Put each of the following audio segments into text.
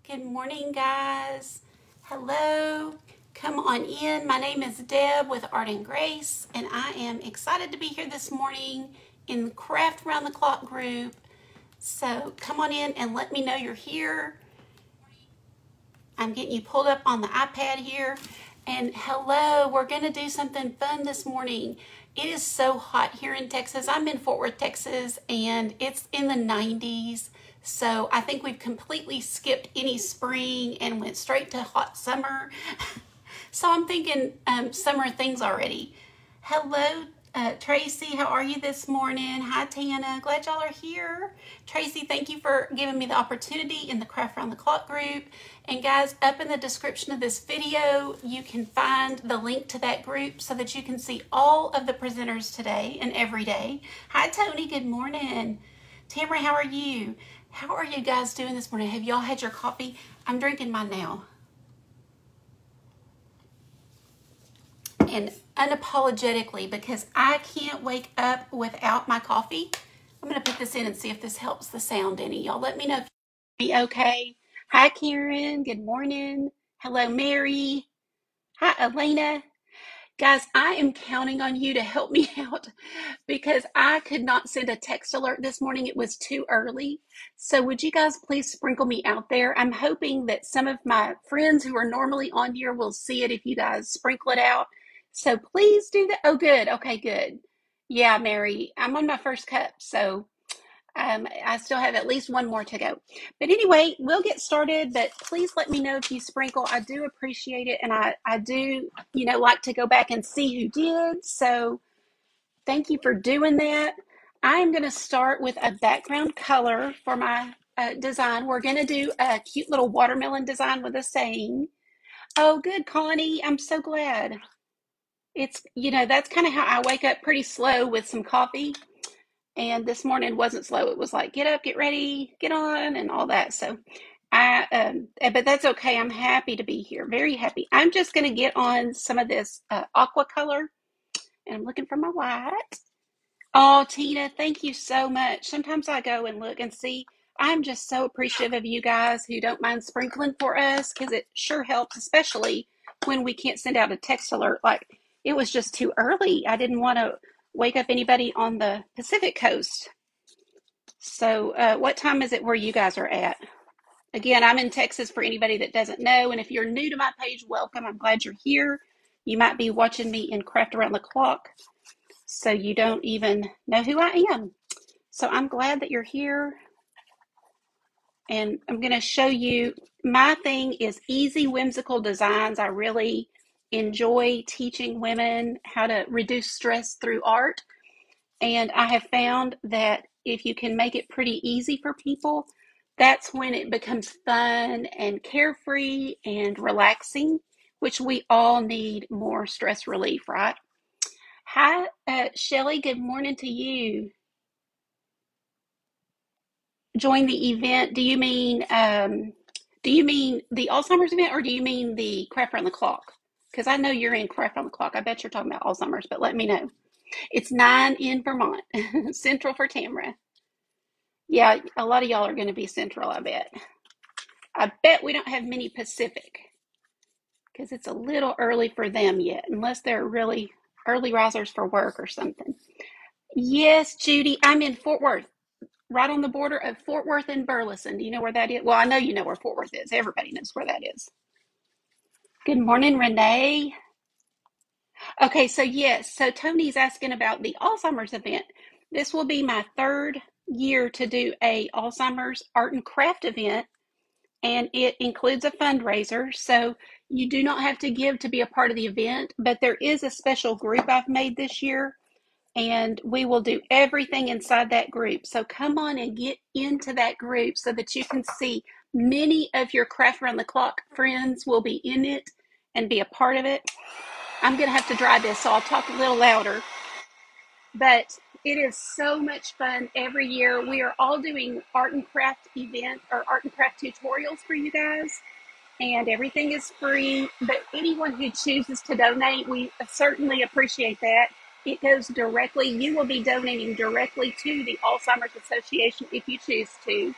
Good morning, guys. Hello. Come on in. My name is Deb with Art and Grace, and I am excited to be here this morning in the Craft Around the Clock group. So come on in and let me know you're here. I'm getting you pulled up on the iPad here. And hello, we're going to do something fun this morning. It is so hot here in Texas. I'm in Fort Worth, Texas, and it's in the 90s. So I think we've completely skipped any spring and went straight to hot summer. So I'm thinking summer things already. Hello, Tracy, how are you this morning? Hi, Tana. Glad y'all are here. Tracy, thank you for giving me the opportunity in the Craft Around the Clock group. And guys, up in the description of this video, you can find the link to that group so that you can see all of the presenters today and every day. Hi, Tony. Good morning. Tamara, how are you? How are you guys doing this morning? Have y'all had your coffee? I'm drinking mine now. And unapologetically, because I can't wake up without my coffee. I'm going to put this in and see if this helps the sound any. Y'all let me know if you be okay. Hi, Karen. Good morning. Hello, Mary. Hi, Elena. Guys, I am counting on you to help me out because I could not send a text alert this morning. It was too early. So would you guys please sprinkle me out there? I'm hoping that some of my friends who are normally on here will see it if you guys sprinkle it out. So please do that. Oh, good. Okay, good. Yeah, Mary, I'm on my first cup, so I still have at least one more to go. But anyway, we'll get started, but please let me know if you sprinkle. I do appreciate it, and I do, like to go back and see who did. So thank you for doing that. I am going to start with a background color for my design. We're going to do a cute little watermelon design with a saying. Oh, good, Connie. I'm so glad. It's, that's kind of how I wake up, pretty slow with some coffee. And this morning wasn't slow. It was like, get up, get ready, get on, and all that. So but that's okay. I'm happy to be here. Very happy. I'm just going to get on some of this aqua color, and I'm looking for my white. Oh, Tina, thank you so much. Sometimes I go and look and see. I'm just so appreciative of you guys who don't mind sprinkling for us, because it sure helps, especially when we can't send out a text alert. Like, it was just too early. I didn't want to wake up anybody on the Pacific coast. So what time is it where you guys are at? Again, I'm in Texas for anybody that doesn't know. And if you're new to my page, welcome. I'm glad you're here. You might be watching me in Craft Around the Clock, so you don't even know who I am. So I'm glad that you're here. And I'm going to show you, my thing is easy, whimsical designs. I really enjoy teaching women how to reduce stress through art. And I have found that if you can make it pretty easy for people, that's when it becomes fun and carefree and relaxing, which we all need more stress relief, right? Hi, Shelly, good morning to you. Join the event. Do you mean the Alzheimer's event, or do you mean the Craft Around the Clock? Because I know you're in Craft Around the Clock. I bet you're talking about Alzheimer's, but let me know. It's 9 in Vermont, Central for Tamara. Yeah, a lot of y'all are going to be Central, I bet. I bet we don't have many Pacific, because it's a little early for them yet, unless they're really early risers for work or something. Yes, Judy, I'm in Fort Worth, right on the border of Fort Worth and Burleson. Do you know where that is? Well, I know you know where Fort Worth is. Everybody knows where that is. Good morning, Renee. Okay, so yes, so Tony's asking about the Alzheimer's event. This will be my third year to do a Alzheimer's art and craft event, and it includes a fundraiser. So you do not have to give to be a part of the event, but there is a special group I've made this year, and we will do everything inside that group. So come on and get into that group so that you can see many of your Craft Around the Clock friends will be in it and be a part of it. I'm going to have to dry this, so I'll talk a little louder. But it is so much fun every year. We are all doing art and craft event or art and craft tutorials for you guys, and everything is free. But anyone who chooses to donate, we certainly appreciate that. It goes directly, you will be donating directly to the Alzheimer's Association if you choose to.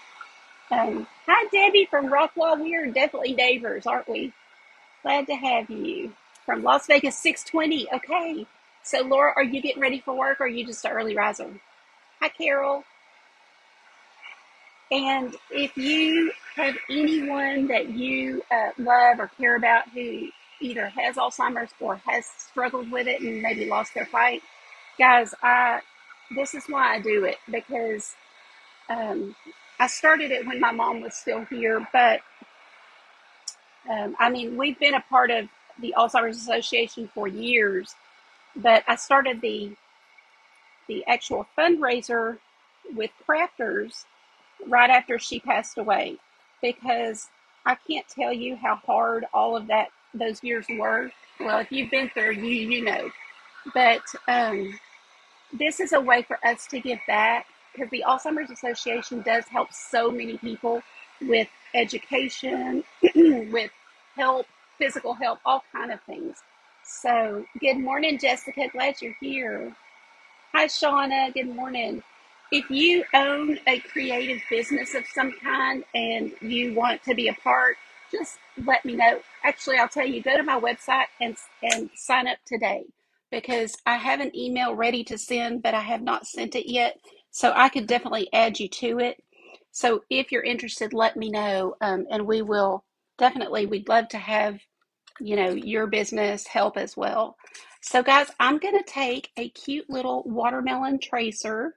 Hi, Debbie from Rockwall. We are definitely neighbors, aren't we? Glad to have you. From Las Vegas 620. Okay. So, Laura, are you getting ready for work or are you just an early riser? Hi, Carol. And if you have anyone that you love or care about who either has Alzheimer's or has struggled with it and maybe lost their fight, guys, this is why I do it because um, I started it when my mom was still here, but I mean, we've been a part of the Alzheimer's Association for years, but I started the actual fundraiser with crafters right after she passed away because I can't tell you how hard all of those years were. Well, if you've been there, you know. But this is a way for us to give back because the Alzheimer's Association does help so many people with education, with help, physical help, all kind of things. So, good morning, Jessica. Glad you're here. Hi, Shauna. Good morning. If you own a creative business of some kind and you want to be a part, just let me know. Actually, I'll tell you, go to my website and sign up today because I have an email ready to send, but I have not sent it yet. So I could definitely add you to it. So if you're interested, let me know, and we will definitely. We'd love to have your business help as well. So guys, I'm going to take a cute little watermelon tracer.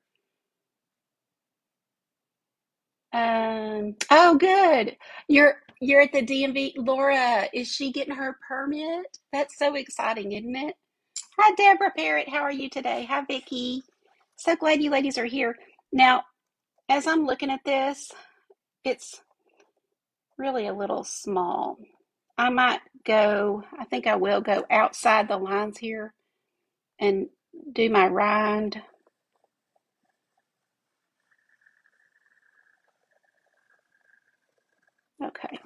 Oh, good. You're at the DMV. Laura, is she getting her permit? That's so exciting, isn't it? Hi, Deborah Parrott. How are you today? Hi, Vicki. So glad you ladies are here. Now, as I'm looking at this, it's really a little small. I think I will go outside the lines here and do my rind. Okay.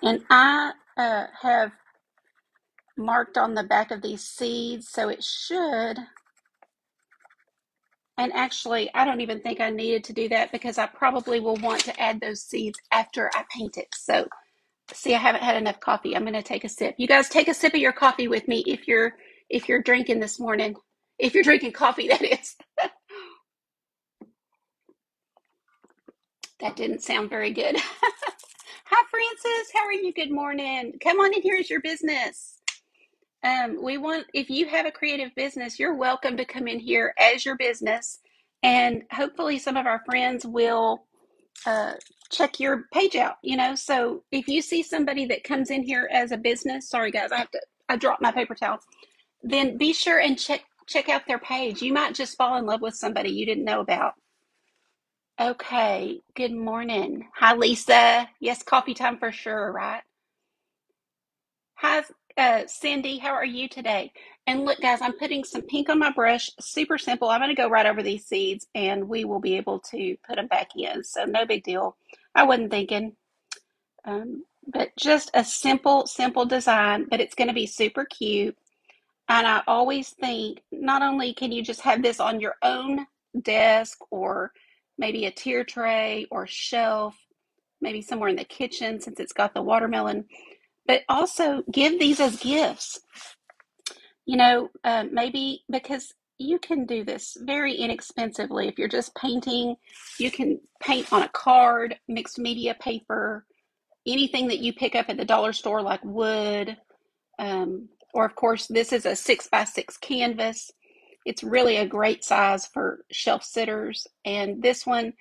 And I have marked on the back of these seeds, so it should, and actually, I don't even think I needed to do that because I probably will want to add those seeds after I paint it. So, see, I haven't had enough coffee. I'm going to take a sip. You guys take a sip of your coffee with me if you're drinking this morning. If you're drinking coffee, that is. That didn't sound very good. Hi, Francis. How are you? Good morning. Come on in. Here's your business. We want, if you have a creative business, you're welcome to come in here as your business. And hopefully, some of our friends will uh, check your page out. So if you see somebody that comes in here as a business, sorry guys, I dropped my paper towel. Then be sure and check out their page. You might just fall in love with somebody you didn't know about. Okay, good morning. Hi, Lisa. Yes, coffee time for sure, right? Hi, Cindy. How are you today? And look, guys, I'm putting some pink on my brush. Super simple. I'm going to go right over these seeds and we will be able to put them back in. So no big deal. I wasn't thinking, but just a simple design, but it's going to be super cute. And I always think not only can you just have this on your own desk or maybe a tier tray or shelf, maybe somewhere in the kitchen since it's got the watermelon, but also give these as gifts. Maybe because you can do this very inexpensively. If you're just painting, you can paint on a card, mixed media paper, anything that you pick up at the dollar store like wood. Or, of course, this is a 6x6 canvas. It's really a great size for shelf sitters. And this one,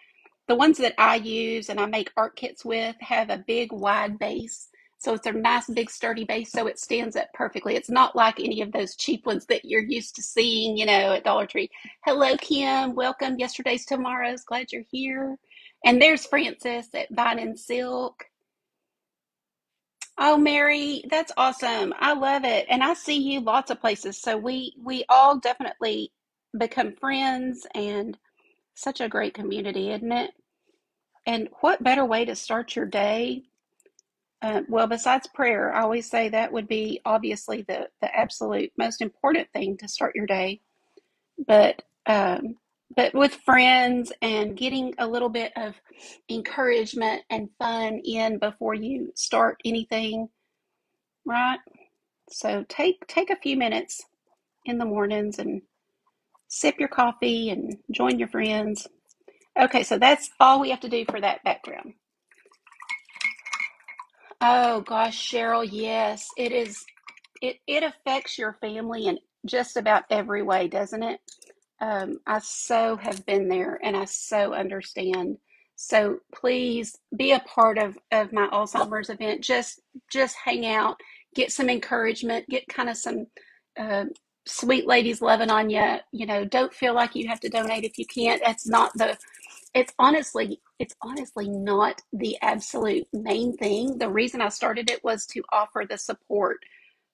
the ones that I use and I make art kits with have a big wide base. So it's a nice big sturdy base so it stands up perfectly. It's not like any of those cheap ones that you're used to seeing, at Dollar Tree. Hello, Kim. Welcome. Yesterday's tomorrow's. Glad you're here. And there's Francis at Vine and Silk. Oh, Mary, that's awesome. I love it. And I see you lots of places. So we all definitely become friends and such a great community, isn't it? And what better way to start your day Well, besides prayer, I always say that would be obviously the absolute most important thing to start your day. But but with friends and getting a little bit of encouragement and fun in before you start anything, right? So take a few minutes in the mornings and sip your coffee and join your friends. Okay, so that's all we have to do for that background. Oh gosh, Cheryl, yes, it is. It affects your family in just about every way, doesn't it? I so have been there and I so understand. So please be a part of my Alzheimer's event. Just hang out, get some encouragement, get kind of some uh, sweet ladies loving on you. You know, don't feel like you have to donate if you can't. That's not the it's honestly not the absolute main thing. The reason I started it was to offer the support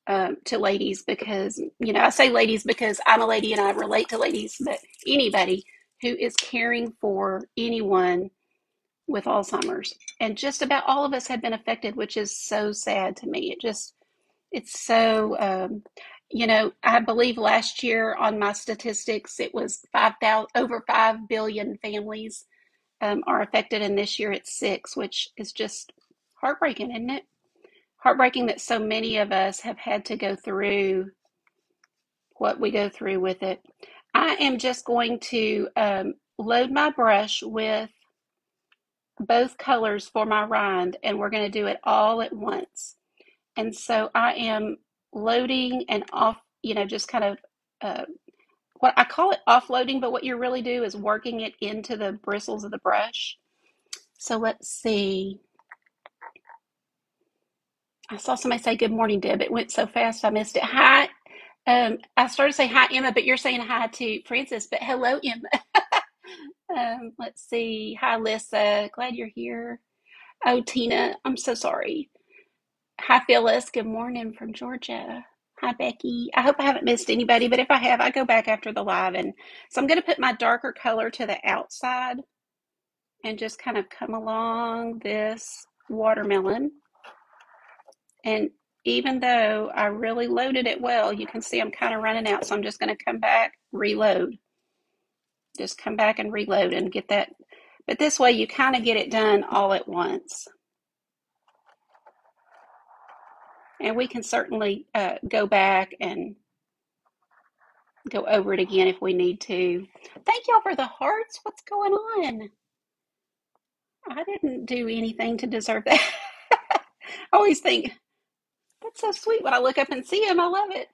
to ladies because, I say ladies because I'm a lady and I relate to ladies, but anybody who is caring for anyone with Alzheimer's. And just about all of us have been affected, which is so sad to me. It's so, I believe last year on my statistics, it was 5,000, over 5 billion families are affected, and this year it's 6, which is just heartbreaking, isn't it? Heartbreaking that so many of us have had to go through what we go through with it. I am just going to load my brush with both colors for my rind, and we're going to do it all at once. And so I am loading and off, just kind of what I call it offloading, but what you really do is working it into the bristles of the brush. So let's see. I saw somebody say good morning, Deb. It went so fast I missed it. Hi. I started to say hi, Emma, but you're saying hi to Francis. But hello, Emma. Let's see. Hi, Lissa. Glad you're here. Oh, Tina, I'm so sorry. Hi, Phyllis. Good morning from Georgia. Hi, Becky. I hope I haven't missed anybody, but if I have, I go back after the live. And so I'm going to put my darker color to the outside and just kind of come along this watermelon. And even though I really loaded it well, you can see I'm kind of running out. So I'm just going to come back, reload. Just come back and reload and get that. But this way you kind of get it done all at once. And we can certainly go back and go over it again if we need to. Thank y'all for the hearts. What's going on? I didn't do anything to deserve that. I always think, that's so sweet when I look up and see them. I love it.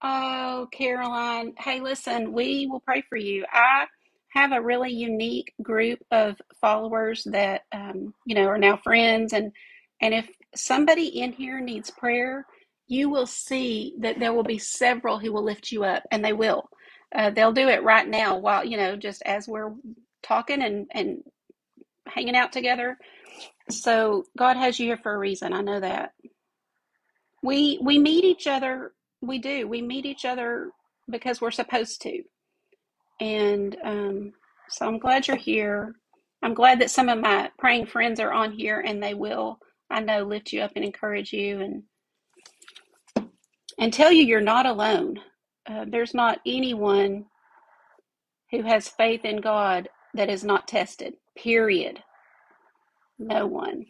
Oh, Caroline. Hey, listen, we will pray for you. I have a really unique group of followers that are now friends, and if somebody in here needs prayer, you will see that there will be several who will lift you up, and they will. They'll do it right now while, just as we're talking and hanging out together. So God has you here for a reason. I know that. We meet each other. We do. We meet each other because we're supposed to. And so I'm glad you're here. I'm glad that some of my praying friends are on here, and they will, I know, lift you up and encourage you and tell you you're not alone. There's not anyone who has faith in God that is not tested. Period. No one.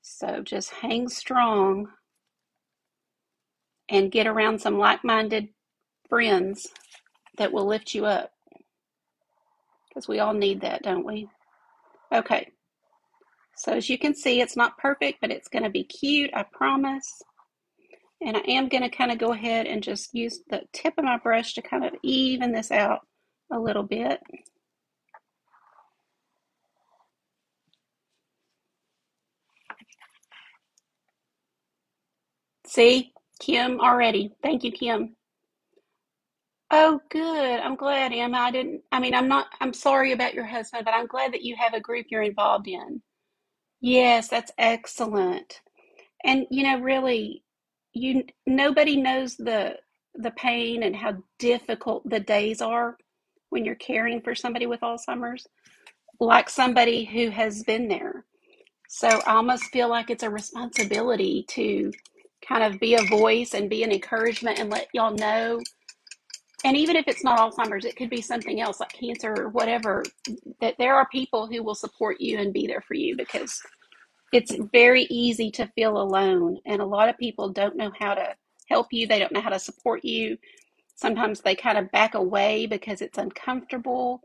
So just hang strong and get around some like-minded friends that will lift you up, because we all need that, don't we? Okay, so as you can see, it's not perfect, but it's going to be cute, I promise. And I am going to kind of go ahead and just use the tip of my brush to kind of even this out a little bit. See, Kim already. Thank you, Kim. Oh, good. I'm glad, Emma. I'm sorry about your husband, but I'm glad that you have a group you're involved in. Yes, that's excellent. And really, nobody knows the pain and how difficult the days are when you're caring for somebody with Alzheimer's. like somebody who has been there. So I almost feel like it's a responsibility to kind of be a voice and be an encouragement and let y'all know. And even if it's not Alzheimer's, it could be something else like cancer or whatever, that there are people who will support you and be there for you, because it's very easy to feel alone. And a lot of people don't know how to help you. They don't know how to support you. Sometimes they kind of back away because it's uncomfortable.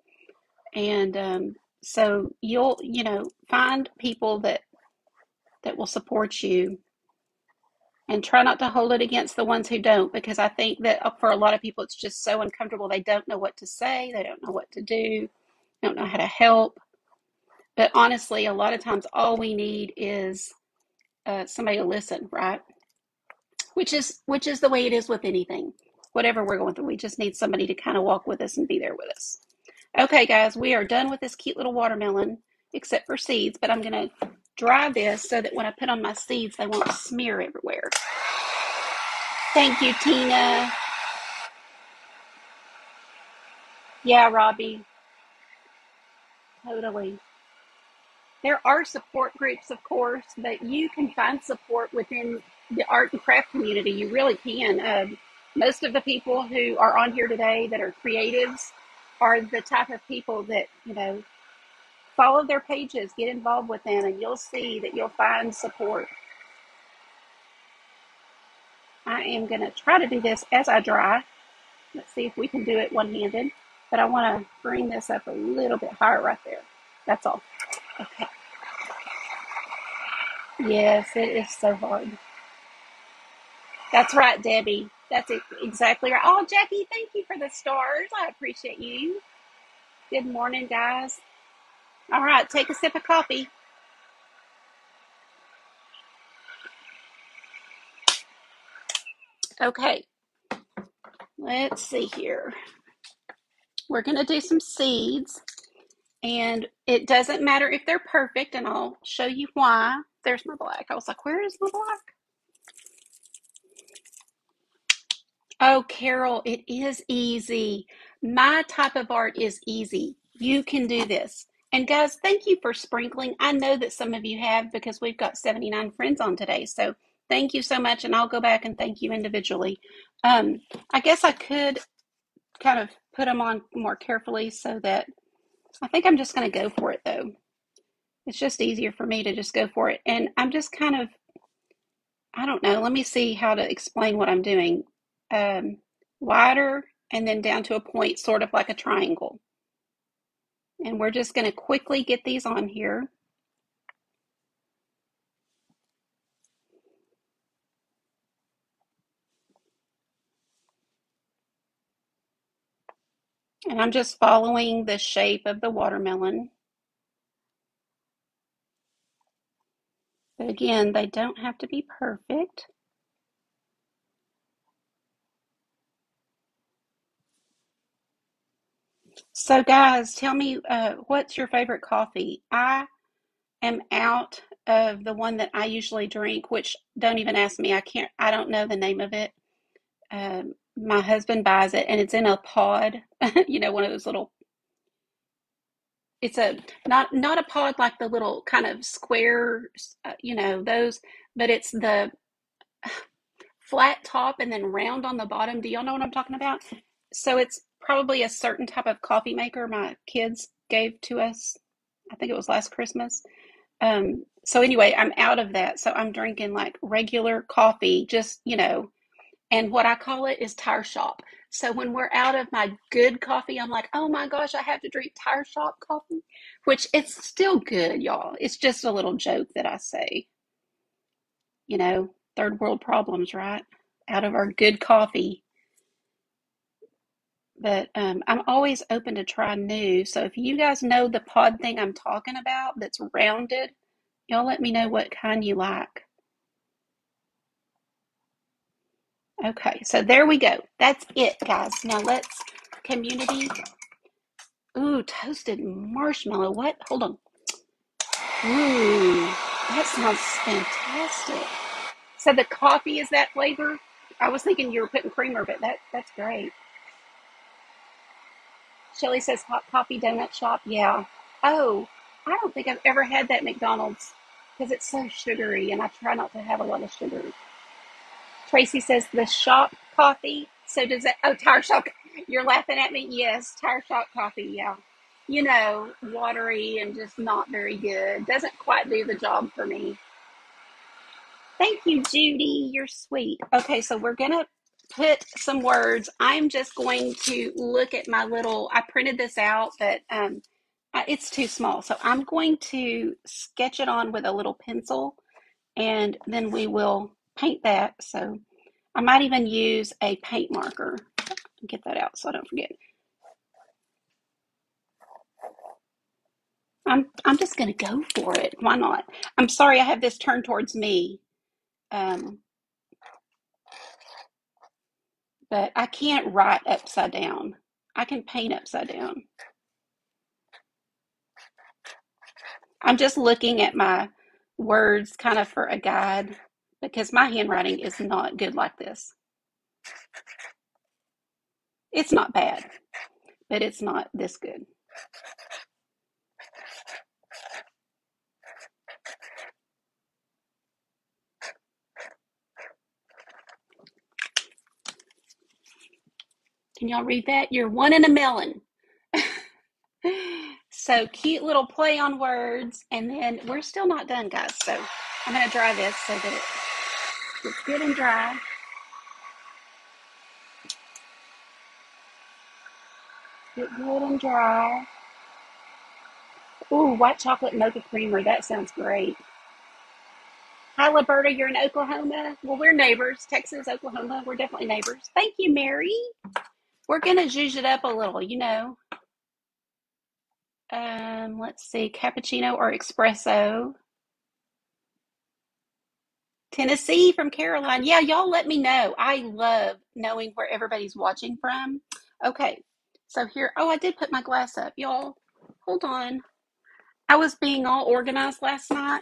And so you'll, find people that will support you, and try not to hold it against the ones who don't, because I think that for a lot of people, it's just so uncomfortable. They don't know what to say. They don't know what to do. Don't know how to help. But honestly, a lot of times all we need is somebody to listen, right? Which is the way it is with anything, whatever we're going through. We just need somebody to kind of walk with us and be there with us. Okay, guys, we are done with this cute little watermelon, except for seeds, but I'm going to dry this so that when I put on my seeds, they won't smear everywhere. Thank you, Tina. Yeah, Robbie, totally. There are support groups, of course, but you can find support within the art and craft community. You really can. Most of the people who are on here today that are creatives are the type of people that, follow their pages, get involved with them, and you'll see that you'll find support. I am going to try to do this as I dry. Let's see if we can do it one-handed, but I want to bring this up a little bit higher right there. That's all. Okay. Yes, it is so hard. That's right, Debbie. That's exactly right. Oh, Jackie, thank you for the stars. I appreciate you. Good morning, guys. All right, take a sip of coffee. Okay, let's see here. We're going to do some seeds, and it doesn't matter if they're perfect, and I'll show you why. There's my black. I was like, where is my black? Oh, Carol, it is easy. My type of art is easy. You can do this. And guys, thank you for sprinkling. I know that some of you have, because we've got 79 friends on today. So thank you so much. And I'll go back and thank you individually. I guess I could kind of put them on more carefully, so that I think I'm just going to go for it though. It's just easier for me to just go for it. And I'm just kind of, I don't know. Let me see how to explain what I'm doing. Wider and then down to a point, sort of like a triangle. And we're just going to quickly get these on here. And I'm just following the shape of the watermelon. But again, they don't have to be perfect. So guys, tell me, what's your favorite coffee? I am out of the one that I usually drink, which don't even ask me. I don't know the name of it. My husband buys it, and it's in a pod, one of those little, it's a, not a pod like the little kind of square, those, but it's the flat top and then round on the bottom. Do y'all know what I'm talking about? So it's probably a certain type of coffee maker my kids gave to us. I think it was last Christmas. So anyway, I'm out of that. So I'm drinking like regular coffee, just, and what I call it is tire shop. So when we're out of my good coffee, I'm like, oh my gosh, I have to drink tire shop coffee, which it's still good, y'all. It's just a little joke that I say, third world problems, right? Out of our good coffee. But I'm always open to try new. So if you guys know the pod thing I'm talking about that's rounded, y'all let me know what kind you like. Okay, so there we go. That's it, guys. Now let's community. Ooh, toasted marshmallow. What? Hold on. Ooh, that sounds fantastic. So the coffee is that flavor? I was thinking you were putting creamer, but that's great. Shelly says hot coffee donut shop. Yeah. Oh, I don't think I've ever had that McDonald's because it's so sugary and I try not to have a lot of sugar. Tracy says the shop coffee. So does that, oh, tire shop. You're laughing at me? Yes, tire shop coffee. Yeah. You know, watery and just not very good. Doesn't quite do the job for me. Thank you, Judy. You're sweet. Okay, so we're going to put some words. I'm just going to look at my little, I printed this out, but it's too small. So I'm going to sketch it on with a little pencil and then we will paint that. So I might even use a paint marker. Get that out so I don't forget. I'm just going to go for it. Why not? I'm sorry I have this turned towards me. But I can't write upside down. I can paint upside down. I'm just looking at my words kind of for a guide because my handwriting is not good like this. It's not bad, but it's not this good. Can y'all read that? You're one in a melon. So cute little play on words. And then we're still not done, guys. So I'm going to dry this so that it gets good and dry. Get good and dry. Ooh, white chocolate mocha creamer. That sounds great. Hi, Liberta. You're in Oklahoma. Well, we're neighbors. Texas, Oklahoma. We're definitely neighbors. Thank you, Mary. We're going to zhuzh it up a little, you know. Let's see, cappuccino or espresso. Tennessee from Caroline. Yeah, y'all let me know. I love knowing where everybody's watching from. Okay, so here, oh, I did put my glass up. Y'all, hold on. I was being all organized last night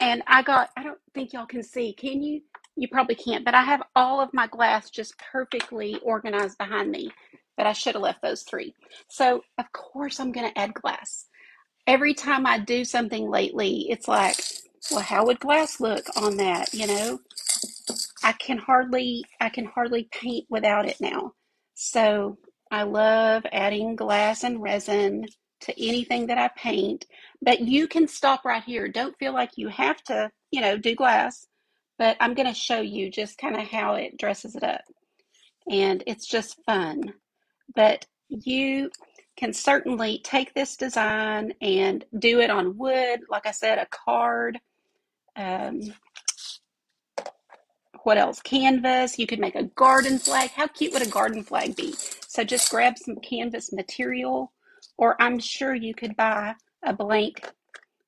and I don't think y'all can see. Can you? You probably can't, but I have all of my glass just perfectly organized behind me. But I should have left those three. So, of course, I'm going to add glass. Every time I do something lately, it's like, well, how would glass look on that? You know, I can hardly paint without it now. So I love adding glass and resin to anything that I paint. But you can stop right here. Don't feel like you have to, do glass. But I'm going to show you just kind of how it dresses it up. And it's just fun. But you can certainly take this design and do it on wood. Like I said, a card. Um, what else? Canvas. You could make a garden flag. How cute would a garden flag be? So just grab some canvas material, or I'm sure you could buy a blank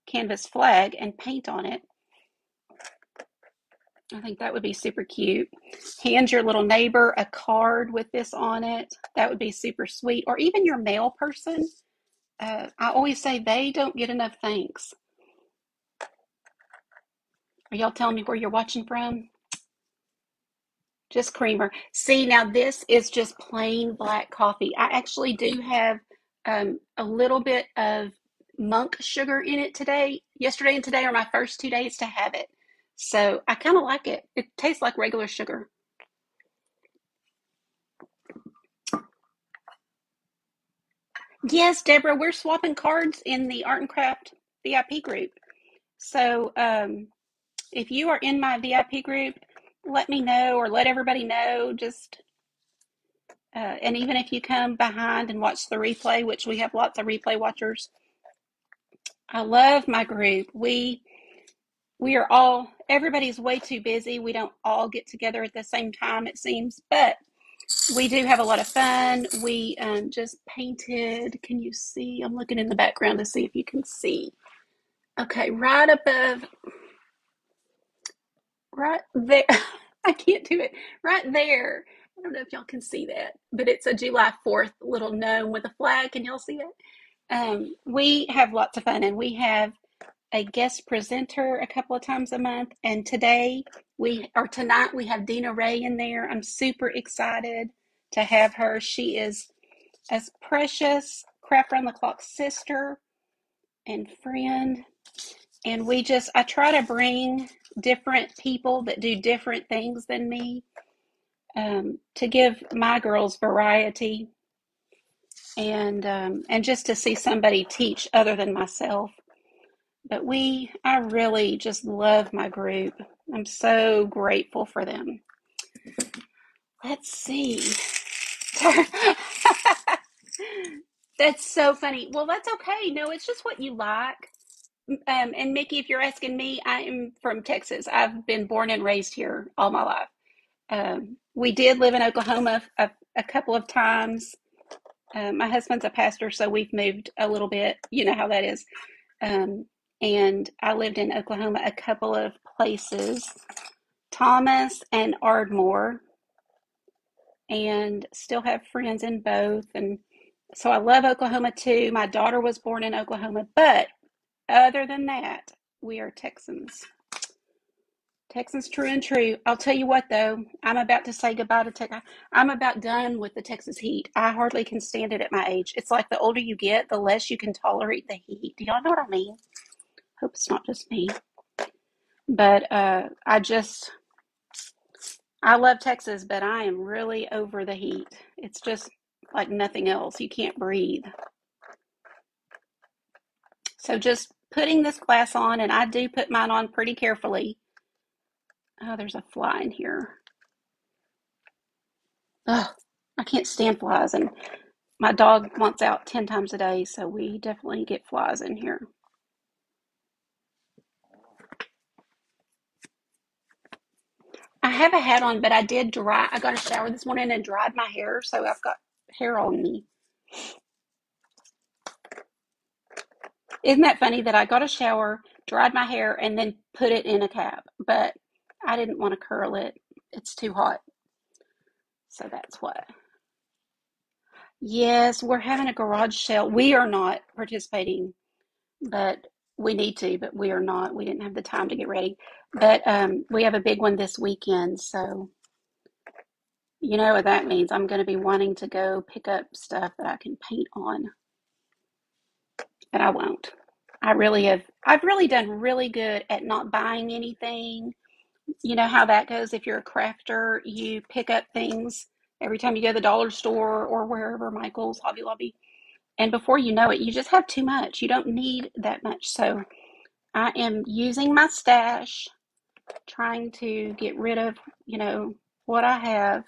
canvas flag and paint on it. I think that would be super cute. Hand your little neighbor a card with this on it. That would be super sweet. Or even your mail person. I always say they don't get enough thanks. Are y'all telling me where you're watching from? Just creamer. See, now this is just plain black coffee. I actually do have a little bit of monk sugar in it today. Yesterday and today are my first 2 days to have it. So I kind of like it. It tastes like regular sugar. Yes, Deborah, we're swapping cards in the Art and Craft VIP group. So if you are in my VIP group, let me know or let everybody know. And even if you come behind and watch the replay, which we have lots of replay watchers, I love my group. We are all, everybody's way too busy. We don't all get together at the same time, it seems, but we do have a lot of fun. We just painted. Can you see? I'm looking in the background to see if you can see. Okay, right above, right there. I can't do it. Right there. I don't know if y'all can see that, but it's a July 4th little gnome with a flag. Can y'all see it? We have lots of fun, and we have a guest presenter a couple of times a month. And tonight we have Dina Ray in there. I'm super excited to have her. She is as precious, Craft Round the Clock sister. and friend. And I try to bring different people that do different things than me, to give my girls variety, and just to see somebody teach other than myself. But I really just love my group. I'm so grateful for them. Let's see. That's so funny. Well, that's okay. No, it's just what you like. And Mickey, if you're asking me, I am from Texas. I've been born and raised here all my life. We did live in Oklahoma a couple of times. My husband's a pastor, so we've moved a little bit. You know how that is. Um, and I lived in Oklahoma a couple of places, Thomas and Ardmore, and still have friends in both. And so I love Oklahoma too. My daughter was born in Oklahoma, but other than that, we are Texans. Texans true and true. I'll tell you what though, I'm about to say goodbye to Texas. I'm about done with the Texas heat. I hardly can stand it at my age. It's like the older you get, the less you can tolerate the heat. Do y'all know what I mean? Hope it's not just me. But I love Texas, but I am really over the heat. It's just like nothing else. You can't breathe. So just putting this glass on, and I do put mine on pretty carefully. Oh, there's a fly in here. Ugh, I can't stand flies, and my dog wants out 10 times a day, so we definitely get flies in here. I have a hat on, but I got a shower this morning and dried my hair, so I've got hair on me. Isn't that funny that I got a shower, dried my hair, and then put it in a cap? But I didn't want to curl it. It's too hot. So that's what. Yes, we're having a garage sale. We are not participating, but we need to, but we are not. We didn't have the time to get ready. But we have a big one this weekend. So you know what that means. I'm going to be wanting to go pick up stuff that I can paint on, but I won't. I've really done really good at not buying anything. You know how that goes. If you're a crafter, you pick up things every time you go to the dollar store or wherever, Michael's, Hobby Lobby. And before you know it, you just have too much. You don't need that much. So I am using my stash, trying to get rid of, what I have,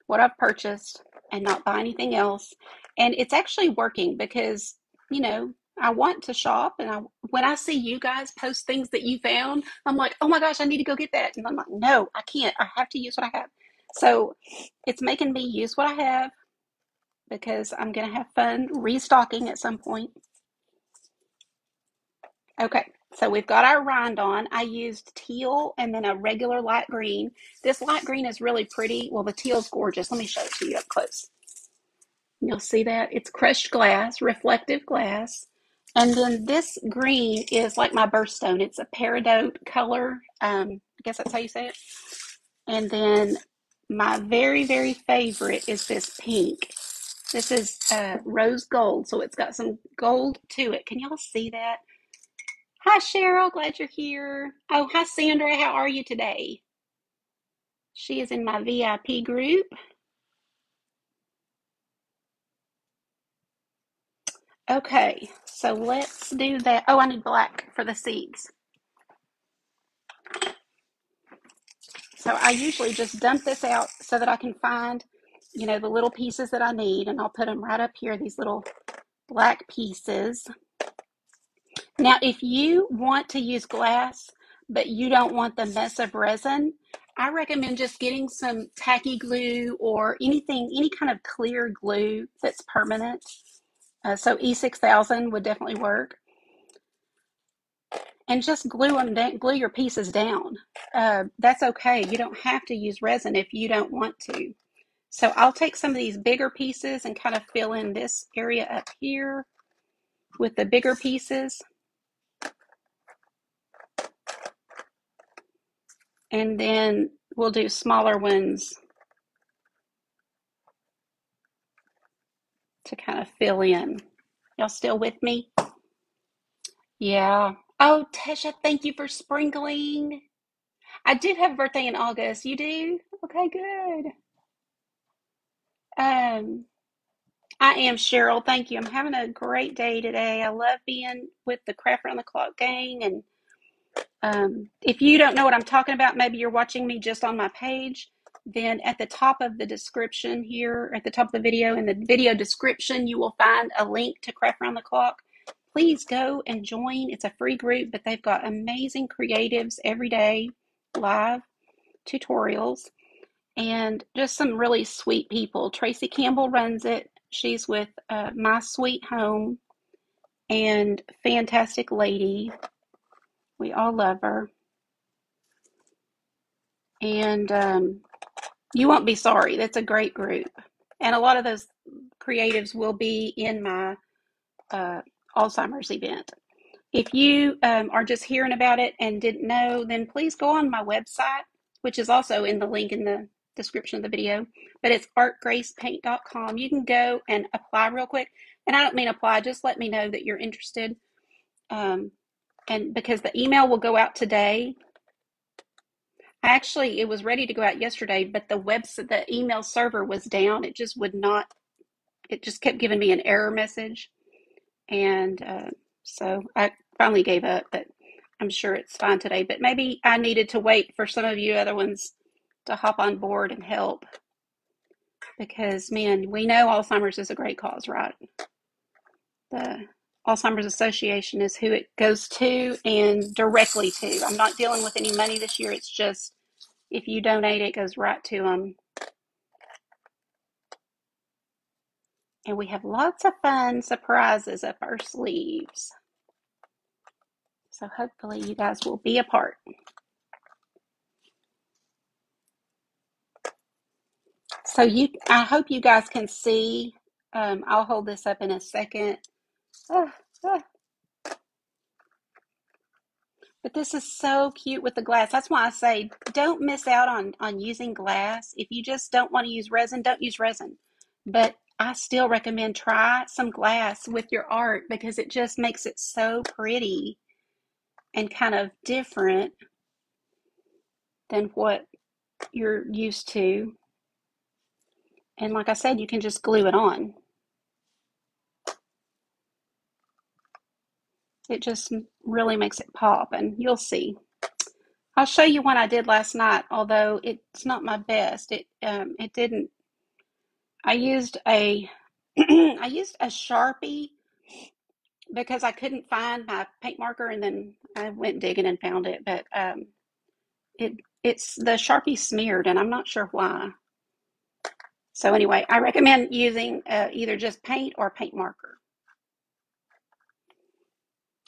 what I've purchased, and not buy anything else. And it's actually working because, you know, I want to shop, and when I see you guys post things that you found, I'm like, oh my gosh, I need to go get that. And I'm like, no, I can't. I have to use what I have. So it's making me use what I have because I'm going to have fun restocking at some point. Okay, so we've got our rind on. I used teal and then a regular light green. This light green is really pretty. Well, the teal's gorgeous. Let me show it to you up close. You'll see that it's crushed glass, reflective glass. And then this green is like my birthstone. It's a peridot color. I guess that's how you say it. And then my very, very favorite is this pink. This is rose gold, so it's got some gold to it. Can y'all see that? Hi, Cheryl. Glad you're here. Oh, hi, Sandra. How are you today? She is in my VIP group. Okay, so let's do that. Oh, I need black for the seeds. So I usually just dump this out so that I can find, the little pieces that I need, and I'll put them right up here, these little black pieces. Now, if you want to use glass, but you don't want the mess of resin, I recommend just getting some tacky glue or anything, any kind of clear glue that's permanent. So E6000 would definitely work. And just glue your pieces down. That's okay. You don't have to use resin if you don't want to. So I'll take some of these bigger pieces and kind of fill in this area up here with the bigger pieces. And then we'll do smaller ones to kind of fill in. Y'all still with me? Yeah. Oh, Tesha, thank you for sprinkling. I do have a birthday in August. You do? Okay, good. Um, I am Cheryl. Thank you. I'm having a great day today. I love being with the Craft Around the Clock gang. And if you don't know what I'm talking about, maybe you're watching me just on my page, then at the top of the description here, at the top of the video, in the video description, you will find a link to Craft Around the Clock. Please go and join. It's a free group, but they've got amazing creatives every day, live tutorials, and just some really sweet people. Tracy Campbell runs it. She's with My Sweet Home, and fantastic lady. We all love her. And you won't be sorry. That's a great group. And a lot of those creatives will be in my uh, Alzheimer's event. If you are just hearing about it and didn't know, then please go on my website, which is also in the link in the description of the video. But it's artgracepaint.com. You can go and apply real quick. And I don't mean apply, just let me know that you're interested. And because the email will go out today. Actually, it was ready to go out yesterday, but the email server was down. It just would not, it just kept giving me an error message. And so I finally gave up, but I'm sure it's fine today. But maybe I needed to wait for some of you other ones to hop on board and help because, man, we know Alzheimer's is a great cause, right? The Alzheimer's Association is who it goes to and directly to. I'm not dealing with any money this year. It's just if you donate, it goes right to them. And we have lots of fun surprises up our sleeves. So hopefully you guys will be a part. So I hope you guys can see. I'll hold this up in a second. Ah, ah. But this is so cute with the glass. That's why I say don't miss out on using glass. If you just don't want to use resin, don't use resin. But I still recommend try some glass with your art because it just makes it so pretty and kind of different than what you're used to. And like I said, you can just glue it on. It just really makes it pop, and you'll see. I'll show you one I did last night, although it's not my best. It didn't. I used a I used a Sharpie because I couldn't find my paint marker, and then I went digging and found it. But it's the Sharpie smeared, and I'm not sure why. So anyway, I recommend using either just paint or paint marker.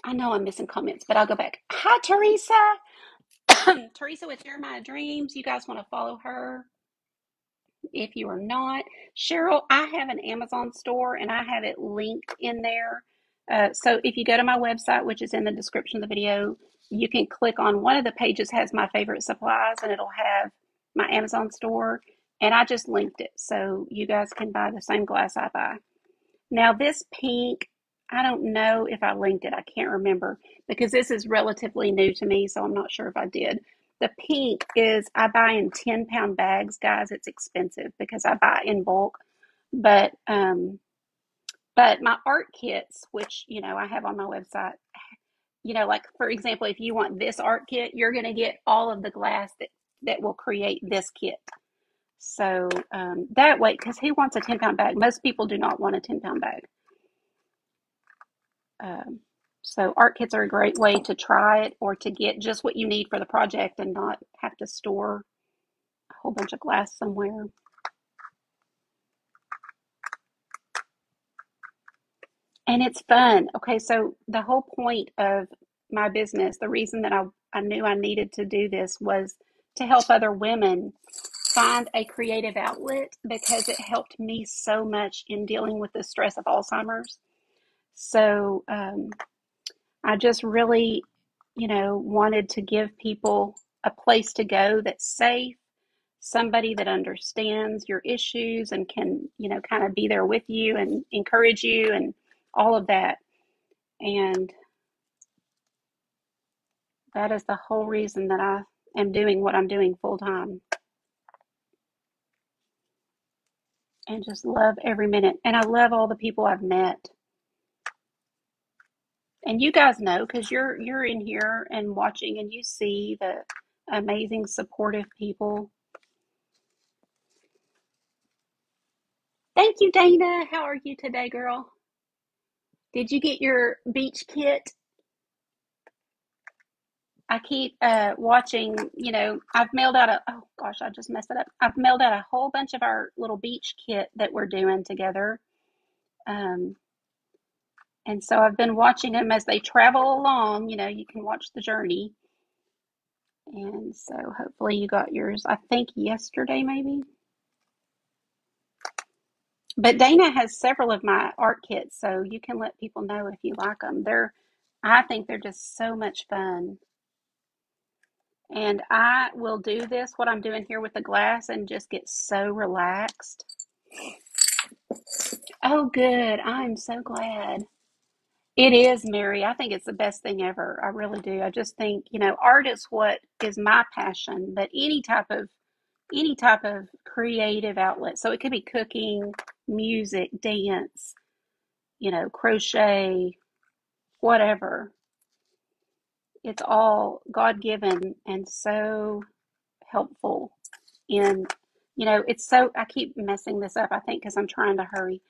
I know I'm missing comments, but I'll go back. Hi, Teresa. Teresa with Jeremiah Dreams. You guys want to follow her? If you are not, Cheryl, I have an Amazon store and I have it linked in there. So if you go to my website, which is in the description of the video, you can click on one of the pages has my favorite supplies and it'll have my Amazon store. And I just linked it so you guys can buy the same glass I buy. Now this pink, I don't know if I linked it. I can't remember because this is relatively new to me, so I'm not sure if I did. The pink is I buy in 10-pound bags, guys. It's expensive because I buy in bulk. But my art kits, which I have on my website, like for example, if you want this art kit, you're going to get all of the glass that will create this kit. So that way, because who wants a 10-pound bag? Most people do not want a 10-pound bag. So art kits are a great way to try it or to get just what you need for the project and not have to store a whole bunch of glass somewhere. And it's fun. Okay, so the whole point of my business, the reason that I knew I needed to do this was to help other women find a creative outlet because it helped me so much in dealing with the stress of Alzheimer's. So I just really, wanted to give people a place to go that's safe, somebody that understands your issues and can, kind of be there with you and encourage you and all of that. And That is the whole reason that I am doing what I'm doing full time, and just love every minute. And I love all the people I've met. And you guys know because you're in here and watching, and you see the amazing supportive people. Thank you, Dana. How are you today, girl? Did you get your beach kit? I keep watching, I've mailed out oh gosh, I just messed it up. I've mailed out a whole bunch of our little beach kit that we're doing together. Um, and so I've been watching them as they travel along. You can watch the journey. And so hopefully you got yours, I think yesterday maybe. But Dana has several of my art kits, so you can let people know if you like them. I think they're just so much fun. And I will do this, what I'm doing here with the glass, and just get so relaxed. Oh, good. I'm so glad. It is, Mary. I think it's the best thing ever. I really do. I just think, art is what is my passion, but any type of creative outlet. So it could be cooking, music, dance, crochet, whatever. It's all God-given and so helpful in, it's so, I keep messing this up, I think, because I'm trying to hurry.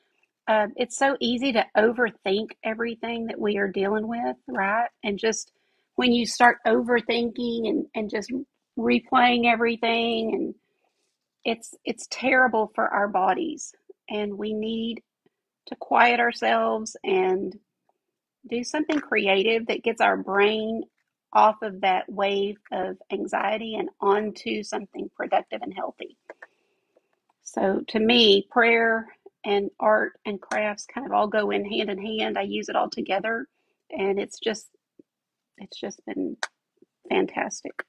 It's so easy to overthink everything that we are dealing with, right? And just when you start overthinking and just replaying everything, and it's terrible for our bodies, and we need to quiet ourselves and do something creative that gets our brain off of that wave of anxiety and onto something productive and healthy. So to me, prayer and art and crafts kind of all go in hand. I use it all together, and it's just been fantastic.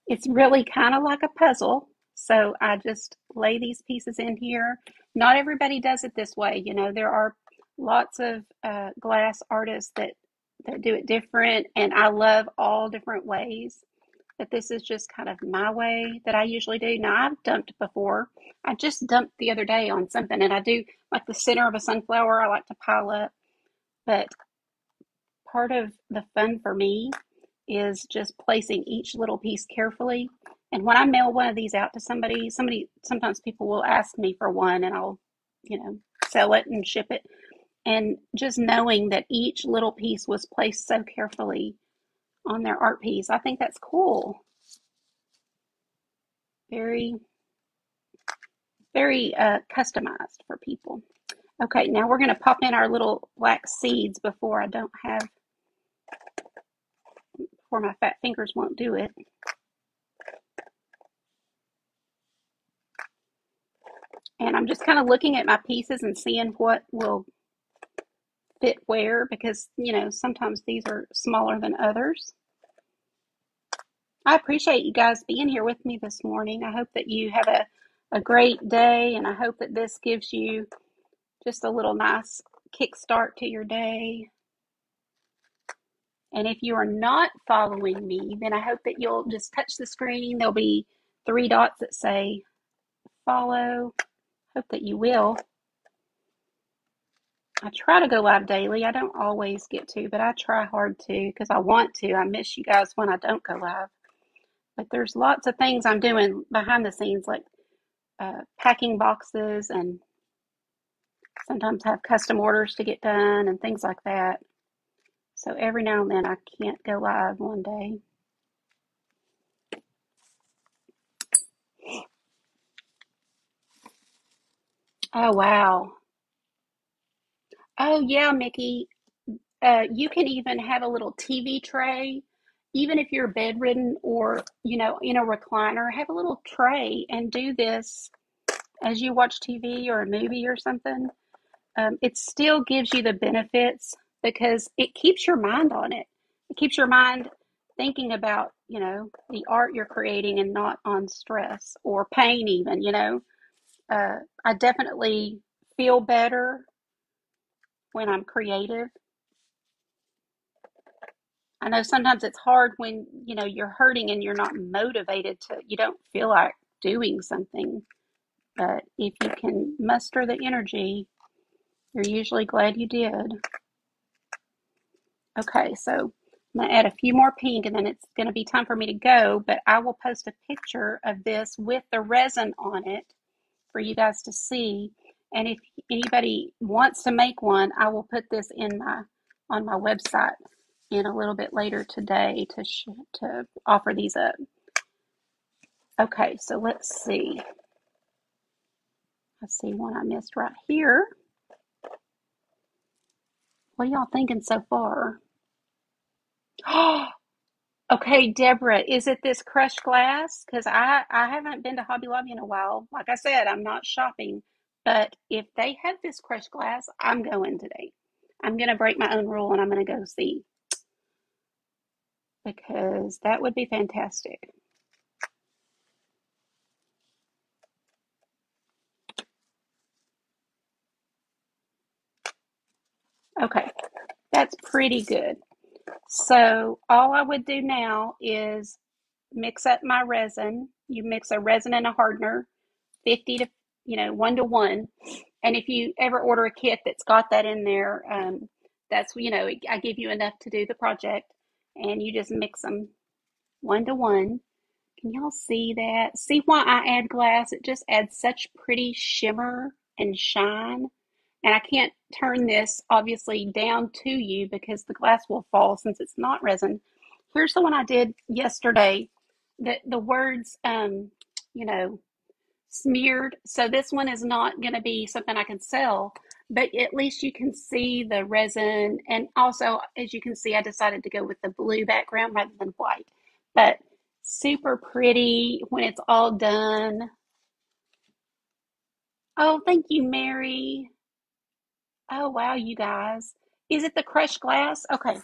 It's really kind of like a puzzle. So I just lay these pieces in here. Not everybody does it this way. There are lots of glass artists that do it different, and I love all different ways. But this is just kind of my way that I usually do. Now, I've dumped before. I just dumped the other day on something, and I do like the center of a sunflower, I like to pile up. But part of the fun for me is just placing each little piece carefully. And when I mail one of these out to somebody, sometimes people will ask me for one, and I'll, sell it and ship it. And just knowing that each little piece was placed so carefully on their art piece, I think that's cool. Very, very customized for people. Okay, now we're going to pop in our little black seeds before my fat fingers won't do it. And I'm just kind of looking at my pieces and seeing what will fit where, because, sometimes these are smaller than others. I appreciate you guys being here with me this morning. I hope that you have a great day, and I hope that this gives you just a little nice kickstart to your day. And if you are not following me, then I hope that you'll just touch the screen. There'll be 3 dots that say follow. Hope that you will. I try to go live daily. I don't always get to, but I try hard to because I want to. I miss you guys when I don't go live. But there's lots of things I'm doing behind the scenes, like packing boxes, and sometimes have custom orders to get done and things like that. So every now and then I can't go live one day. Oh, wow. Oh, yeah, Mickey. You can even have a little TV tray, even if you're bedridden or, in a recliner, have a little tray and do this as you watch TV or a movie or something. It still gives you the benefits because it keeps your mind on it. It keeps your mind thinking about, the art you're creating and not on stress or pain even. I definitely feel better when I'm creative. I know sometimes it's hard when, you're hurting and you're not motivated you don't feel like doing something. But if you can muster the energy, you're usually glad you did. Okay, so I'm going to add a few more pink and then it's going to be time for me to go, but I will post a picture of this with the resin on it for you guys to see. And if anybody wants to make one, I will put this on my website in a little bit later today to offer these up. Okay, so let's see. I see one I missed right here. What are y'all thinking so far? Okay, Deborah, is it this crushed glass? Because I haven't been to Hobby Lobby in a while. Like I said, I'm not shopping. But if they have this crushed glass, I'm going today. I'm going to break my own rule and I'm going to go see. Because that would be fantastic. Okay, that's pretty good. So all I would do now is mix up my resin. You mix a resin and a hardener, 50 to 1 to 1. And if you ever order a kit that's got that in there, that's I give you enough to do the project, and you just mix them 1 to 1. Can y'all see that? See why I add glass? It just adds such pretty shimmer and shine. And I can't turn this obviously down to you because the glass will fall since it's not resin. Here's the one I did yesterday. The words, smeared. So this one is not going to be something I can sell, but at least you can see the resin. And also, as you can see, I decided to go with the blue background rather than white. But super pretty when it's all done. Oh, thank you, Mary. Oh, wow, you guys. Is it the crushed glass? Okay.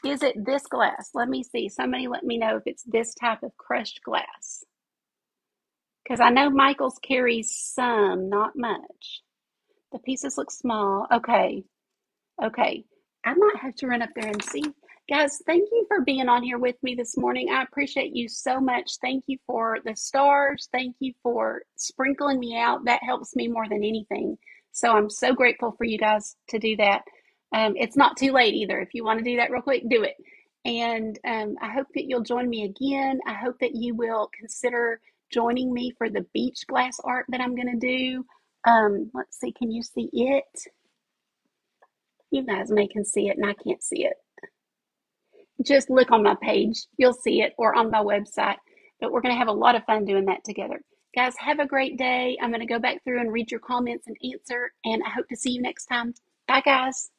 Is it this glass? Let me see. Somebody let me know if it's this type of crushed glass. Because I know Michael's carries some, not much. The pieces look small. Okay. Okay. I might have to run up there and see. Guys, thank you for being on here with me this morning. I appreciate you so much. Thank you for the stars. Thank you for sprinkling me out. That helps me more than anything. So I'm so grateful for you guys to do that. It's not too late either. If you want to do that real quick, do it. And I hope that you'll join me again. I hope that you will consider joining me for the beach glass art that I'm going to do. Let's see, can you see it? You guys may can see it and I can't see it. Just look on my page. You'll see it, or on my website. But we're going to have a lot of fun doing that together. Guys, have a great day. I'm going to go back through and read your comments and answer, and I hope to see you next time. Bye, guys.